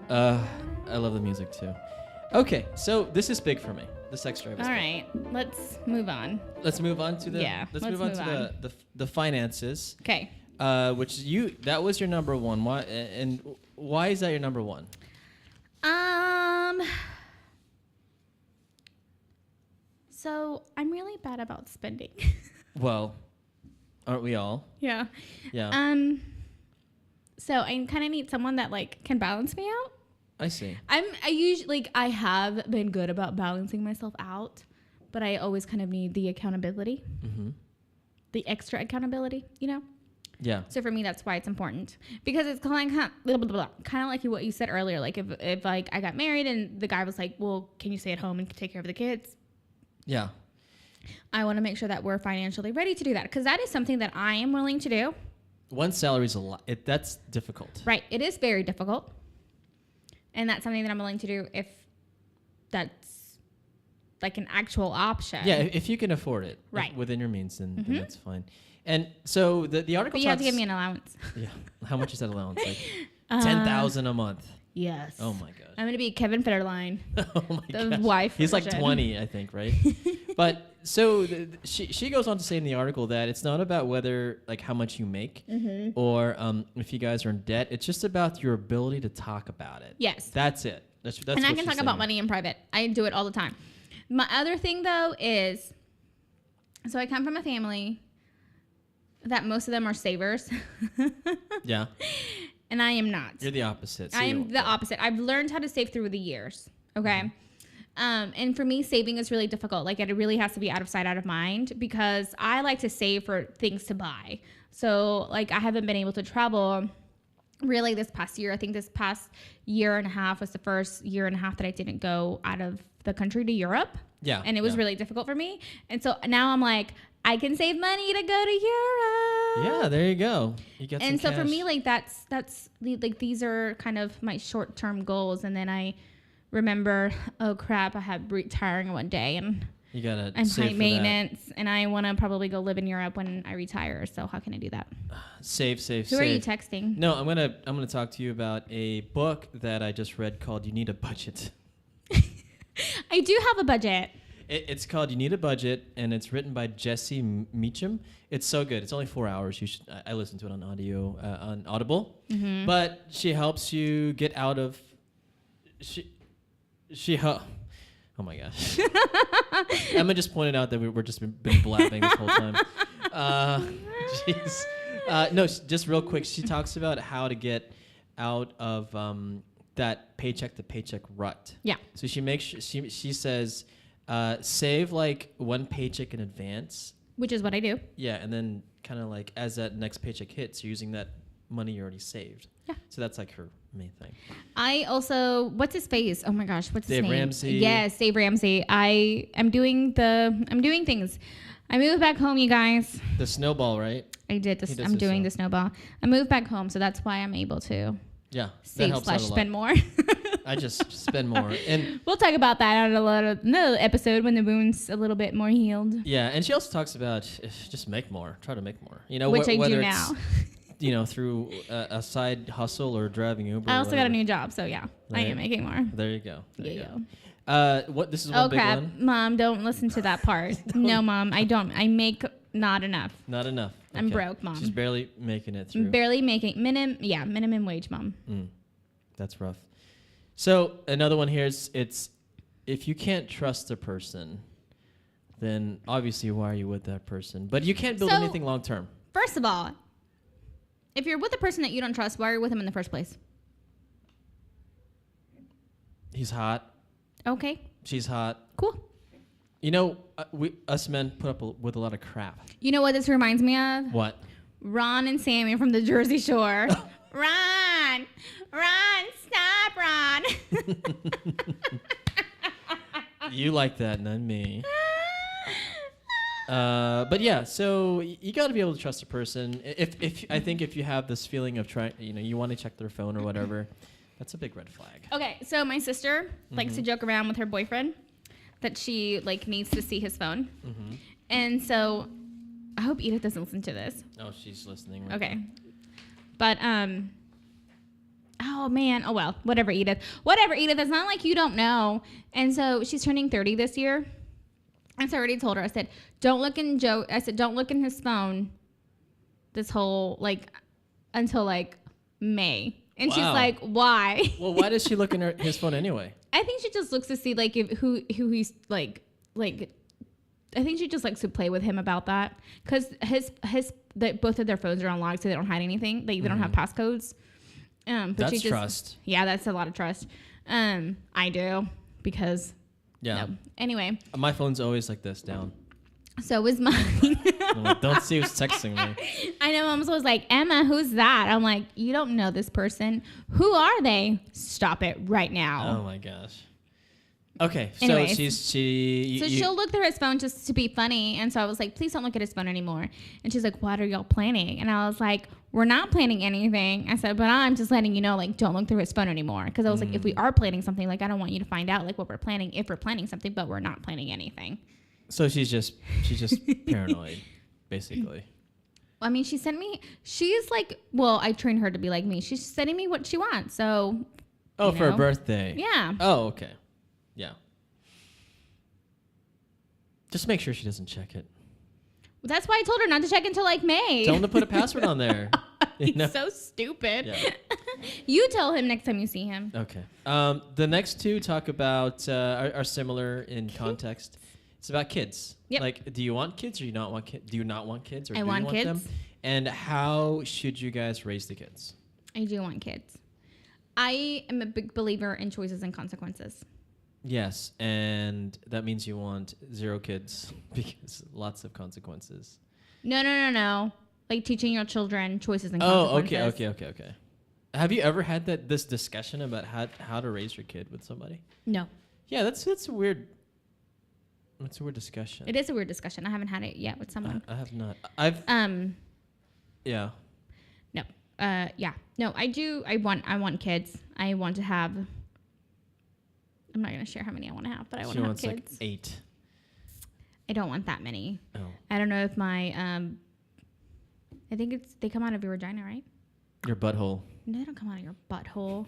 I love the music too. Okay, so this is big for me. The sex drive is All big. right, let's move on. Let's move on to the let's move on to the finances. Okay. That was your number one. Why is that your number one? So I'm really bad about spending. Well, aren't we all? Yeah. Yeah. So I kind of need someone that can balance me out. I see. I have been good about balancing myself out, but I always kind of need the accountability, the extra accountability, Yeah. So for me, that's why it's important, because it's kind of like what you said earlier. If I got married and the guy was like, "Well, can you stay at home and take care of the kids?" Yeah. I want to make sure that we're financially ready to do that, because that is something that I am willing to do. One salary is a lot. That's difficult. Right. It is very difficult. And that's something that I'm willing to do if that's like an actual option. Yeah, if you can afford it, right, within your means, then that's fine. And so the article. But you have to give me an allowance. Yeah, how much is that allowance? Like $10,000 a month. Yes. Oh my gosh. I'm gonna be Kevin Federline. Oh my gosh. The wife. He's version. like 20, I think, right? But so she goes on to say in the article that it's not about whether like how much you make or if you guys are in debt. It's just about your ability to talk about it. Yes. That's it. That's and I can talk about money in private. I do it all the time. My other thing though is, so I come from a family that most of them are savers. Yeah. And I am not. You're the opposite. So I am the opposite. I've learned how to save through the years. Okay. And for me, saving is really difficult. Like, it really has to be out of sight, out of mind, because I like to save for things to buy. So, like, I haven't been able to travel really this past year. I think this past year and a half was the first year and a half that I didn't go out of the country to Europe. Yeah. And it was really difficult for me. And so now I'm like, I can save money to go to Europe. Yeah, there you go. You get and some so cash. for me, like that's like these are kind of my short-term goals. And then I remember, oh crap, I have retiring one day and you gotta I'm save high for maintenance and I want to probably go live in Europe when I retire. So how can I do that? Save. Who are you texting? No, I'm gonna talk to you about a book that I just read called "You Need a Budget." I do have a budget. It's called "You Need a Budget" and it's written by Jesse Meacham. It's so good. It's only 4 hours. You should. I listened to it on audio on Audible. But she helps you get out of. Oh my gosh. Emma just pointed out that we're just been blabbing this whole time. Jeez. No, just real quick. She talks about how to get out of that paycheck to paycheck rut. Yeah. So she says save like one paycheck in advance. Which is what I do. Yeah, and then kind of like as that next paycheck hits, you're using that money you already saved. Yeah. So that's like her main thing. I also, what's his face? Oh my gosh, what's his name? Dave Ramsey. Yes, Dave Ramsey. I'm doing things. I moved back home, you guys. The snowball, right? I did this. I'm doing the snowball. I moved back home, so that's why I'm able to save / spend more. I just spend more, and we'll talk about that on another episode when the wound's a little bit more healed. Yeah, and she also talks about just make more, try to make more. You know, which I whether do it's, now. You know, through a side hustle or driving Uber. I also got a new job, so yeah, right. I am making more. There you go. There you go. What? This is one big crap, one. Mom! Don't listen to that part. No, Mom, I don't. I make not enough. Not enough. Okay. I'm broke, Mom. She's barely making it through. Barely making minimum wage, Mom. That's rough. So another one here is if you can't trust a person, then obviously why are you with that person? But you can't build anything long term. First of all, if you're with a person that you don't trust, why are you with him in the first place? He's hot. Okay. She's hot. Cool. You know, us men put up with a lot of crap. You know what this reminds me of? What? Ron and Sammy from the Jersey Shore. Ron, stop, Ron. You like that, not me. But yeah, so you got to be able to trust a person. I think if you have this feeling of trying, you want to check their phone or whatever, that's a big red flag. Okay, so my sister likes to joke around with her boyfriend that she needs to see his phone, and so I hope Edith doesn't listen to this. Oh, she's listening. Right okay, but oh man, oh well, whatever, Edith. It's not like you don't know. And so she's turning 30 this year. And so I already told her, I said, don't look in his phone this whole, until, May. And she's like, why? Well, why does she look in his phone anyway? I think she just looks to see, who he's, I think she just likes to play with him about that. Because both of their phones are unlocked, so they don't hide anything. They don't have passcodes. But that's trust. Yeah, that's a lot of trust. I do, because... Yeah. No. Anyway. My phone's always like this, down. So is mine. I'm like, don't see who's texting me. I know. Mom's always like, Emma, who's that? I'm like, you don't know this person. Who are they? Stop it right now. Oh my gosh. Okay, Anyways. so she'll look through his phone just to be funny, and so I was like, please don't look at his phone anymore. And she's like, what are y'all planning? And I was like, we're not planning anything. I said, but I'm just letting you know, like, don't look through his phone anymore, because I was like, if we are planning something, like, I don't want you to find out like what we're planning if we're planning something, but we're not planning anything. So she's just paranoid, basically. I mean, she's like, well, I trained her to be like me. She's sending me what she wants, so. Oh, for a birthday. Yeah. Oh, okay. Yeah. Just make sure she doesn't check it. Well, that's why I told her not to check until like May. Tell him to put a password on there. He's so stupid. Yeah. You tell him next time you see him. Okay. The next two talk about are similar in context. It's about kids. Yep. Like, do you want kids or do you not want kids? Do you not want kids or I do want you want kids. them? And how should you guys raise the kids? I do want kids. I am a big believer in choices and consequences. Yes, and that means you want 0 kids because lots of consequences. No. Like teaching your children choices and consequences. Oh, okay. Have you ever had this discussion about how to raise your kid with somebody? No. Yeah, that's a weird. It's a weird discussion. It is a weird discussion. I haven't had it yet with someone. I have not. Yeah. No. Yeah. No, I do. I want kids. I want to have. I'm not going to share how many I want to have, but I want to have kids. Like 8. I don't want that many. Oh. I don't know if my I think they come out of your vagina, right? Your butthole. No, they don't come out of your butthole.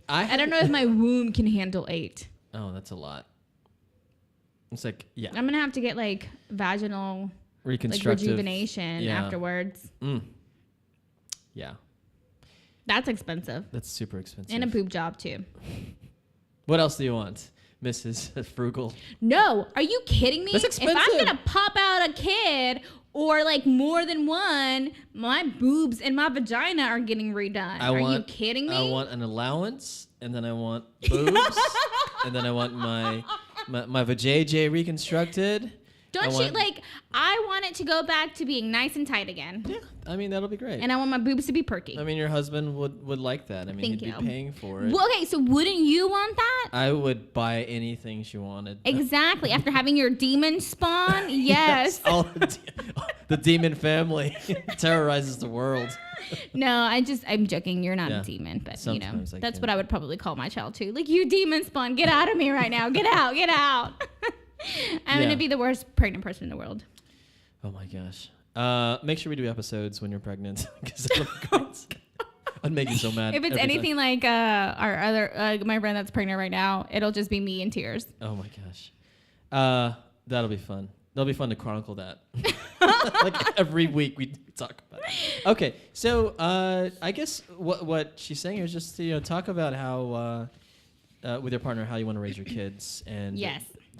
I don't know if my womb can handle 8. Oh, that's a lot. It's like, yeah. I'm going to have to get like vaginal reconstructive rejuvenation afterwards. Yeah. That's expensive. That's super expensive. And a boob job too. What else do you want, Mrs. Frugal? No, are you kidding me? That's expensive. If I'm going to pop out a kid or like more than one, my boobs and my vagina are getting redone. Are you kidding me? I want an allowance, and then I want boobs, and then I want my vajayjay reconstructed. I want it to go back to being nice and tight again. Yeah, I mean, that'll be great. And I want my boobs to be perky. I mean, your husband would like that. I mean, he'd be paying for it. Well, okay, so wouldn't you want that? I would buy anything she wanted. Exactly. After having your demon spawn, yes. All the demon family terrorizes the world. No, I'm joking. You're not a demon, but sometimes that's what I would probably call my child too. Like, you demon spawn, get out of me right now. Get out, get out. I'm going to be the worst pregnant person in the world. Oh my gosh. Make sure we do episodes when you're pregnant. I'd make you so mad. If it's anything like our other, my friend that's pregnant right now, it'll just be me in tears. Oh my gosh. That'll be fun. That'll be fun to chronicle that. Like every week we talk about it. Okay. So I guess what she's saying is just to talk about how with your partner, how you want to raise your kids and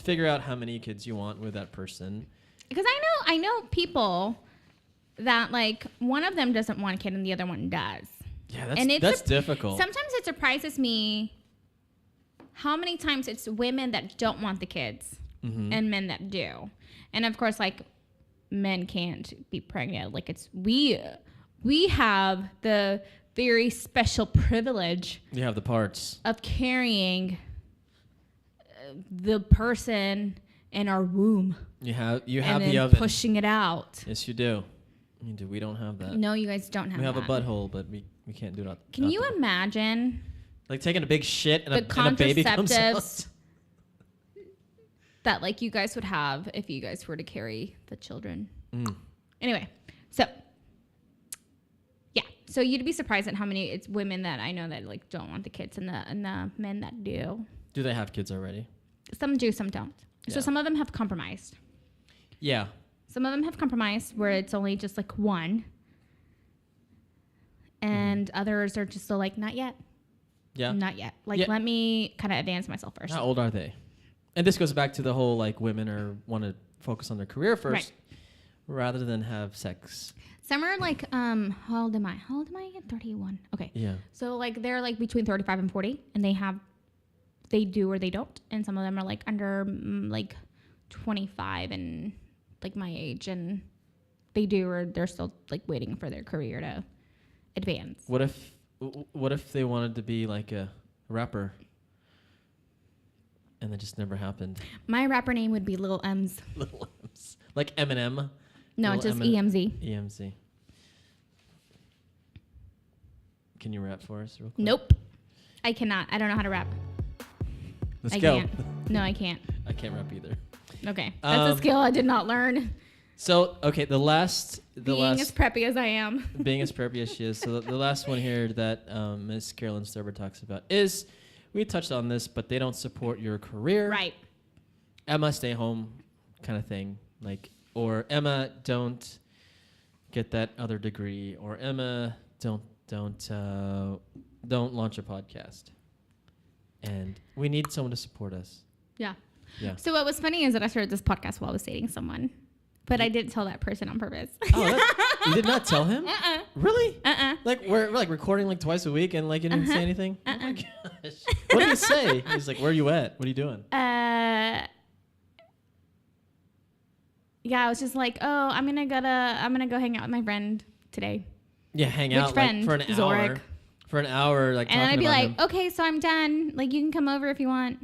figure out how many kids you want with that person. Because I know people that like one of them doesn't want a kid and the other one does. Yeah, that's difficult. Sometimes it surprises me how many times it's women that don't want the kids and men that do. And of course, like, men can't be pregnant. Like, it's we have the very special privilege. You have the parts of carrying the person in our womb. You have the and oven. Pushing it out. Yes, you do. We don't have that. No, you guys don't have that. We have a butthole, but we can't do it. Can you imagine? Like taking a big shit and a baby comes out. That like you guys would have if you guys were to carry the children. Anyway, so yeah, so you'd be surprised at how many it's women that I know that like don't want the kids and the men that do. Do they have kids already? Some do, some don't. Yeah. So some of them have compromised. Yeah. Some of them have compromised where it's only just like one, and others are just still like not yet. Yeah. Not yet. Like let me kind of advance myself first. How old are they? And this goes back to the whole like women want to focus on their career first, rather than have sex. Some are like how old am I? 31. Okay. Yeah. So like they're like between 35 and 40, and they do or they don't, and some of them are like under like 25 and like my age, and they do or they're still like waiting for their career to advance. What if they wanted to be like a rapper? and it just never happened. My rapper name would be Lil M's. Little M's. Like Eminem? No, Lil just Emin- EMZ. EMZ. Can you rap for us real quick? Nope. I cannot. I don't know how to rap. Let's I go. can't. No, I can't. I can't rap either. Okay. That's a skill I did not learn. So, okay, being as preppy as I am. being as preppy as she is. So the last one here that Miss Carolyn Sturber talks about is, we touched on this, but they don't support your career. Right. Emma, stay home kind of thing. Like, or Emma, don't get that other degree. Or Emma, don't launch a podcast. And we need someone to support us. Yeah. Yeah. So what was funny is that I started this podcast while I was dating someone. But I didn't tell that person on purpose. Oh, you did not tell him? Really? Uh-uh. Like, we're like recording like twice a week and like you didn't say anything? Oh my gosh. What did he say? He's like, where are you at? What are you doing? Yeah, I was just like, oh, I'm gonna go hang out with my friend today. Yeah, hang Which out friend? like for an Zorric. hour. For an hour, like And then I'd talking be about like, him. okay, so I'm done. Like, you can come over if you want.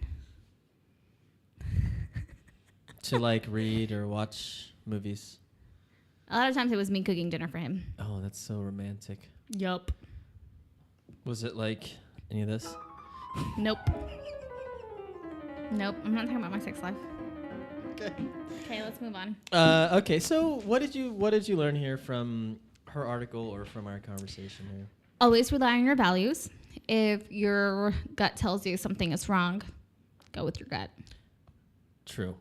To like read or watch movies. A lot of times it was me cooking dinner for him. Oh, that's so romantic. Yup. Was it like any of this? Nope. Nope. I'm not talking about my sex life. Okay. Okay, let's move on. Okay, so what did you learn here from her article or from our conversation here? Always rely on your values. If your gut tells you something is wrong, go with your gut. True.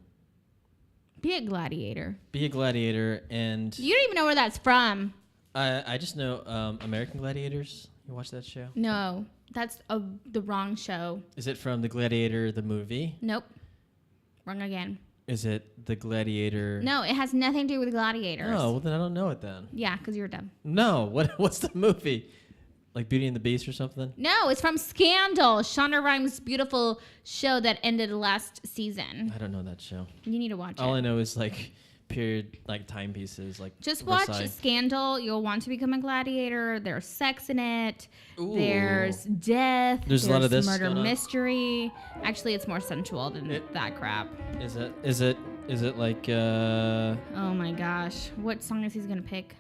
Be a gladiator. Be a gladiator, and You don't even know where that's from. I just know American Gladiators. You watch that show? No, that's the wrong show. Is it from The Gladiator, the movie? Nope. Wrong again. Is it The Gladiator? No, it has nothing to do with gladiators. Oh, well then I don't know it then. Yeah, because you're dumb. No, what's the movie? Like Beauty and the Beast or something? No, it's from Scandal, Shonda Rhimes' beautiful show that ended last season. I don't know that show. You need to watch All it. I know is like period, like timepieces, like Just watch Versailles. Scandal. You'll want to become a gladiator. There's sex in it. Ooh. There's death. There's a lot of this murder going on. mystery. Actually, it's more sensual than that crap. Is it like Oh my gosh. What song is he going to pick?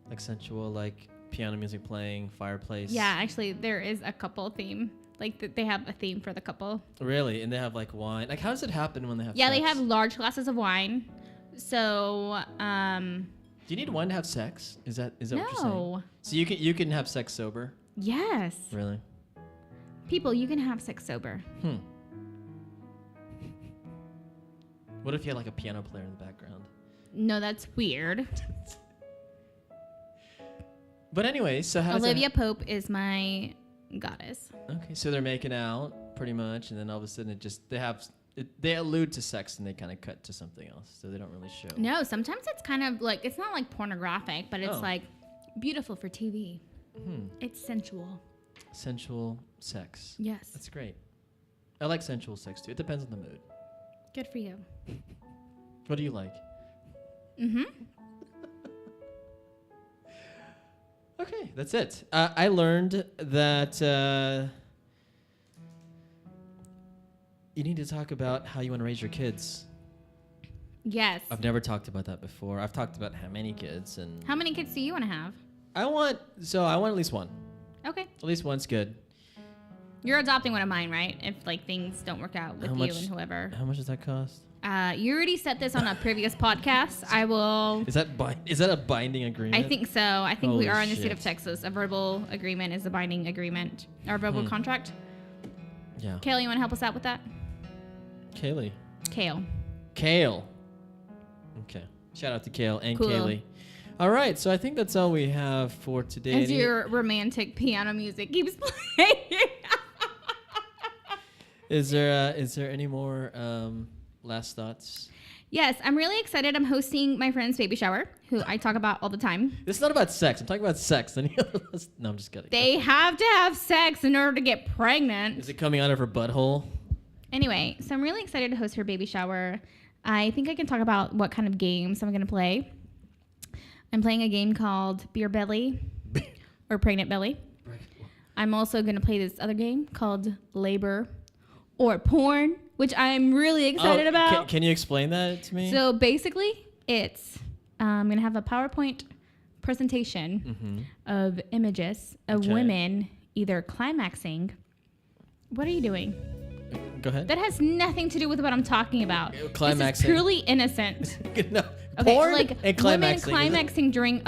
like sensual, like piano music playing, fireplace? Yeah, actually, there is a couple theme. Like, they have a theme for the couple. Really? And they have like wine. Like, how does it happen when they have Yeah, sex? they have large glasses of wine. So, Do you need wine to have sex? Is that what you're saying? no. So you can have sex sober? Yes. Really? People, you can have sex sober. What if you had like a piano player in the background? No, that's weird. But anyway, so how Olivia Pope is my goddess. Okay, so they're making out pretty much, and then all of a sudden they allude to sex and they kind of cut to something else, so they don't really show. No, sometimes it's kind of like, it's not like pornographic, but it's Oh. like beautiful for TV. It's sensual. Sensual sex. Yes. That's great. I like sensual sex too. It depends on the mood. Good for you. What do you like? Mm-hmm. Okay, that's it. I learned that you need to talk about how you want to raise your kids. Yes. I've never talked about that before. I've talked about how many kids and How many kids do you want to have? I want at least one. Okay. At least one's good. You're adopting one of mine, right? If like things don't work out with How you much- and whoever. How much does that cost? You already said this on a previous podcast. I will. Is that a binding agreement? I think so. I think we Holy are in the state of shit. Texas. A verbal agreement is a binding agreement. Or verbal contract. Yeah. Kale, you want to help us out with that? Kaylee. Kale. Okay. Shout out to Kale and Cool. Kaylee. All right, so I think that's all we have for today. As your romantic piano music keeps playing. Is there any more last thoughts? Yes, I'm really excited. I'm hosting my friend's baby shower, who I talk about all the time. This is not about sex. I'm talking about sex. No, I'm just kidding. They have to have sex in order to get pregnant. Is it coming out of her butthole? Anyway, so I'm really excited to host her baby shower. I think I can talk about what kind of games I'm going to play. I'm playing a game called Beer Belly or Pregnant Belly. I'm also going to play this other game called Labor or Porn which I'm really excited about. Can you explain that to me? So basically, it's I'm going to have a PowerPoint presentation of images of women either climaxing. What are you doing? Go ahead. That has nothing to do with what I'm talking about. Climaxing. This is purely innocent. No. Okay, Porn like and climaxing. Women climaxing during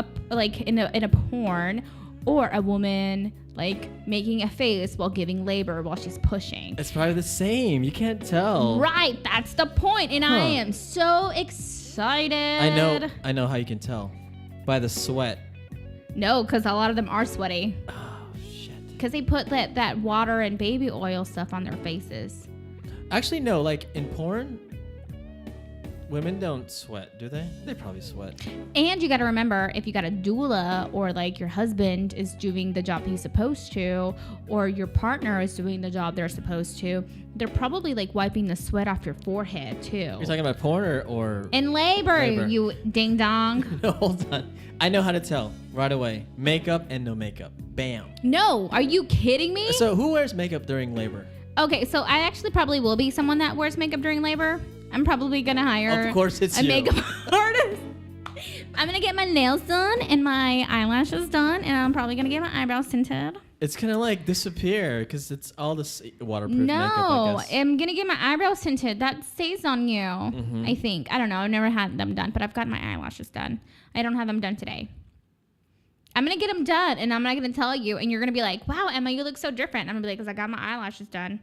in a porn, or a woman like making a face while giving labor while she's pushing. It's probably the same. You can't tell. Right, that's the point, and I am so excited. I know how you can tell. By the sweat. No, because a lot of them are sweaty. Oh shit. Because they put that water and baby oil stuff on their faces. Actually, no. Like in porn, women don't sweat, do they? They probably sweat. And you got to remember, if you got a doula, or like your husband is doing the job he's supposed to, or your partner is doing the job they're supposed to, they're probably like wiping the sweat off your forehead too. You're talking about porn or in labor, you ding dong. No, hold on. I know how to tell right away. Makeup and no makeup. Bam. No, are you kidding me? So who wears makeup during labor? Okay, so I actually probably will be someone that wears makeup during labor. I'm probably gonna hire of course it's a makeup artist. I'm gonna get my nails done and my eyelashes done, and I'm probably gonna get my eyebrows tinted. It's gonna like disappear because it's all this waterproof makeup, I guess. I'm gonna get my eyebrows tinted. That stays on you, I think. I don't know. I've never had them done, but I've got my eyelashes done. I don't have them done today. I'm gonna get them done, and I'm not gonna tell you, and you're gonna be like, "Wow, Emma, you look so different." I'm gonna be like, "Cause I got my eyelashes done."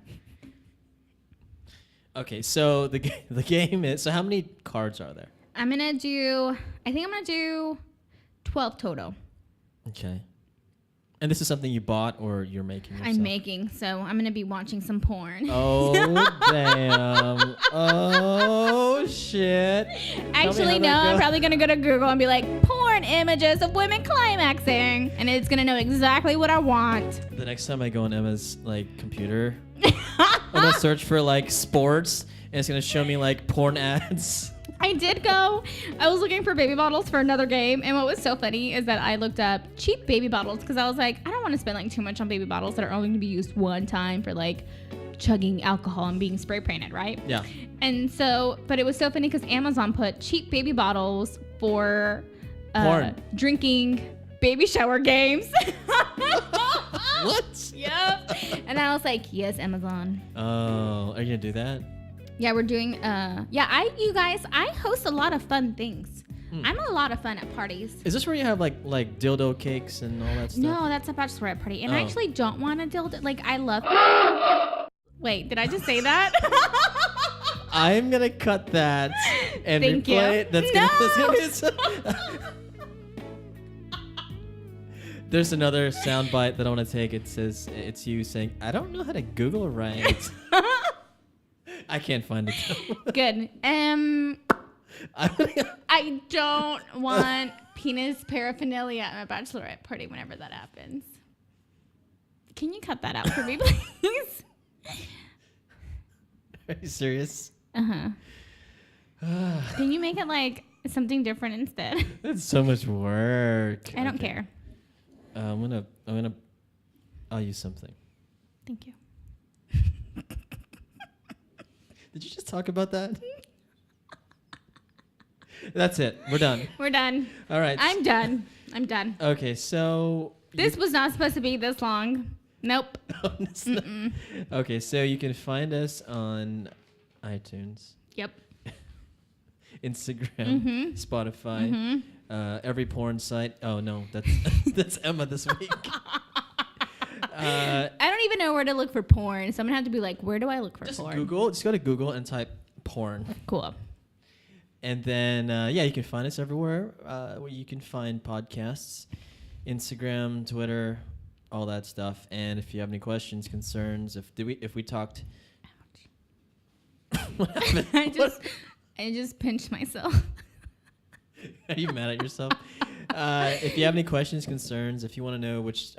Okay, so the game is. So how many cards are there? I think I'm gonna do 12 total. Okay. And this is something you bought or you're making yourself? I'm making, so I'm gonna be watching some porn. Oh damn! Oh shit! Actually, no. I'm probably gonna go to Google and be like, porn images of women climaxing, and it's gonna know exactly what I want. The next time I go on Emma's like computer, I'm gonna search for like sports, and it's gonna show me like porn ads. I was looking for baby bottles for another game, and what was so funny is that I looked up cheap baby bottles because I was like, I don't want to spend like too much on baby bottles that are only going to be used one time for like chugging alcohol and being spray painted, right? Yeah. And so, but it was so funny because Amazon put cheap baby bottles for drinking baby shower games. What? Yep. And I was like, yes, Amazon. Oh, are you gonna do that? Yeah, we're doing, you guys, I host a lot of fun things. I'm a lot of fun at parties. Is this where you have like dildo cakes and all that stuff? No, that's a bachelorette party. And I actually don't want a dildo. Like, I love... Wait, did I just say that? I'm going to cut that and Thank replay you. it. That's gonna There's another soundbite that I want to take. It says, it's you saying, I don't know how to Google right. I can't find it. Good. I don't want penis paraphernalia at my bachelorette party whenever that happens. Can you cut that out for me, please? Are you serious? Uh-huh. Can you make it like something different instead? That's so much work. I don't care. I'll use something. Thank you. Did you just talk about that? That's it. We're done. We're done. All right. I'm done. Okay, so... This was not supposed to be this long. Nope. Okay, so you can find us on iTunes. Yep. Instagram, Spotify, every porn site. Oh, no, that's Emma this week. I don't even know where to look for porn, so I'm gonna have to be like, where do I look for porn? Just go to Google and type porn. Cool. And then you can find us everywhere where you can find podcasts, Instagram, Twitter, all that stuff. And if you have any questions, concerns, if we talked, what happened? I just pinched myself. Are you mad at yourself? If you have any questions, concerns, if you want to know which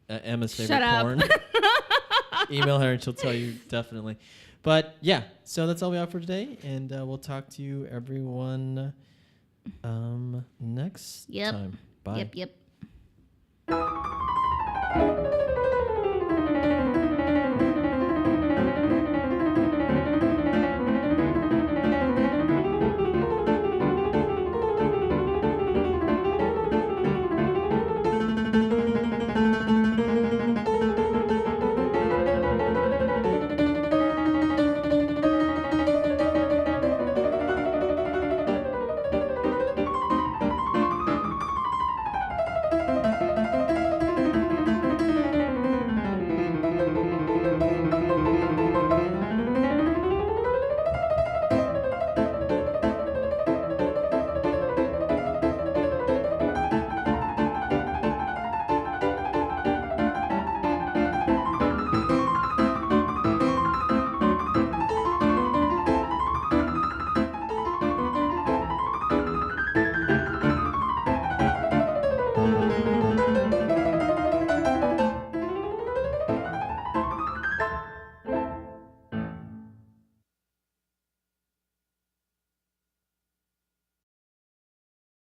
Emma's favorite porn, email her and she'll tell you definitely. But yeah, so that's all we have for today, and we'll talk to you everyone next time. Bye. Yep.